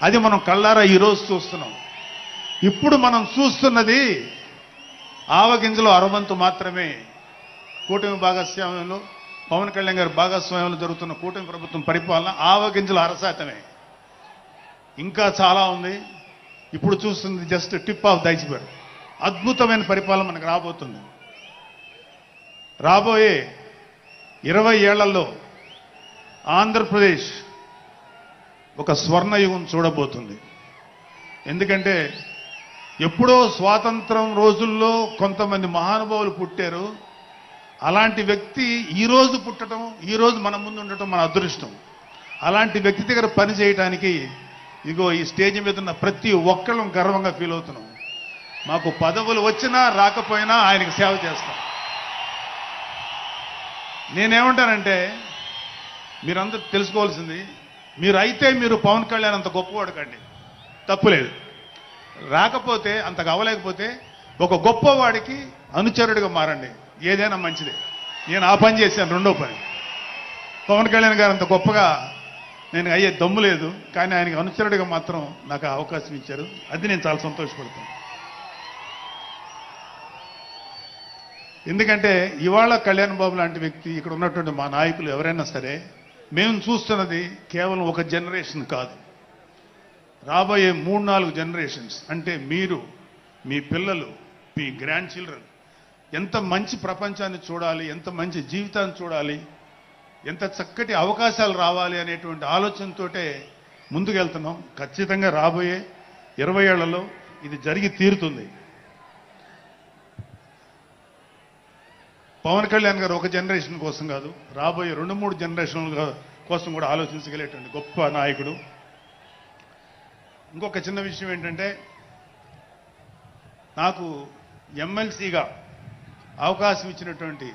అది మనం కళ్ళారా ఈరోజు చూస్తున్నాం. ఇప్పుడు మనం చూస్తున్నది ఆవగింజలో అరవంతు మాత్రమే. కూటమి భాగస్వామ్యంలో పవన్ కళ్యాణ్ గారి భాగస్వామ్యంలో జరుగుతున్న కూటమి ప్రభుత్వం పరిపాలన ఆవగింజల అరశాతమే. ఇంకా చాలా ఉంది. ఇప్పుడు చూస్తుంది just tip of the iceberg. అద్భుతమైన పరిపాలన మనకు రాబోతుంది. రాబోయే 20 ఏళ్లలో ఆంధ్రప్రదేశ్ ఒక స్వర్ణయుగం చూడబోతుంది. ఎందుకంటే ఎప్పుడో స్వాతంత్రం రోజుల్లో కొంతమంది మహానుభావులు పుట్టారు. అలాంటి వ్యక్తి ఈరోజు పుట్టడం, ఈరోజు మన ముందు ఉండటం మన అదృష్టం. అలాంటి వ్యక్తి దగ్గర పని చేయడానికి ఇగో ఈ స్టేజ్ మీద ఉన్న ప్రతి ఒక్కళ్ళం గర్వంగా ఫీల్ అవుతున్నాం. మాకు పదవులు వచ్చినా రాకపోయినా ఆయనకి సేవ చేస్తాం. నేనేమంటానంటే మీరందరూ తెలుసుకోవాల్సింది, మీరు పవన్ కళ్యాణ్ అంత గొప్పవాడు కండి, తప్పులేదు. రాకపోతే అంతగా అవ్వలేకపోతే ఒక గొప్పవాడికి అనుచరుడిగా మారండి, ఏదైనా మంచిదే. నేను ఆ పని చేశాను. రెండో పని, పవన్ కళ్యాణ్ గారు అంత గొప్పగా నేను అయ్యే దమ్ము లేదు, కానీ ఆయనకి అనుచరుడిగా మాత్రం నాకు అవకాశం ఇచ్చారు. అది నేను చాలా సంతోషపడతాను. ఎందుకంటే ఇవాళ కళ్యాణ్ బాబు లాంటి వ్యక్తి, ఇక్కడ ఉన్నటువంటి మా నాయకులు ఎవరైనా సరే, మేము చూస్తున్నది కేవలం ఒక జనరేషన్ కాదు, రాబోయే 3-4 జనరేషన్స్. అంటే మీరు, మీ పిల్లలు, మీ గ్రాండ్ చిల్డ్రన్ ఎంత మంచి ప్రపంచాన్ని చూడాలి, ఎంత మంచి జీవితాన్ని చూడాలి, ఎంత చక్కటి అవకాశాలు రావాలి అనేటువంటి ఆలోచనతోటే ముందుకెళ్తున్నాం. ఖచ్చితంగా రాబోయే 20 ఏళ్లలో ఇది జరిగి తీరుతుంది. పవన్ కళ్యాణ్ గారు ఒక జనరేషన్ కోసం కాదు, రాబోయే 2-3 జనరేషన్ల కోసం కూడా ఆలోచించగలిగేటువంటి గొప్ప నాయకుడు. ఇంకొక చిన్న విషయం ఏంటంటే, నాకు ఎమ్మెల్సీగా అవకాశం ఇచ్చినటువంటి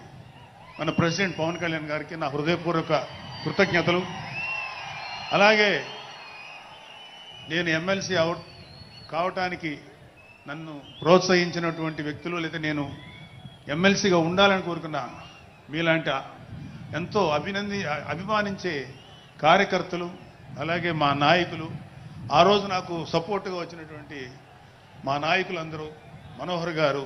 మన ప్రెసిడెంట్ పవన్ కళ్యాణ్ గారికి నా హృదయపూర్వక కృతజ్ఞతలు. అలాగే నేను ఎమ్మెల్సీ కావటానికి నన్ను ప్రోత్సహించినటువంటి వ్యక్తులు, లేదా నేను ఎమ్మెల్సీగా ఉండాలని కోరుకున్న మీలాంటి ఎంతో అభిమానించే కార్యకర్తలు, అలాగే మా నాయకులు, ఆ రోజు నాకు సపోర్ట్గా వచ్చినటువంటి మా నాయకులందరూ, మనోహర్ గారు,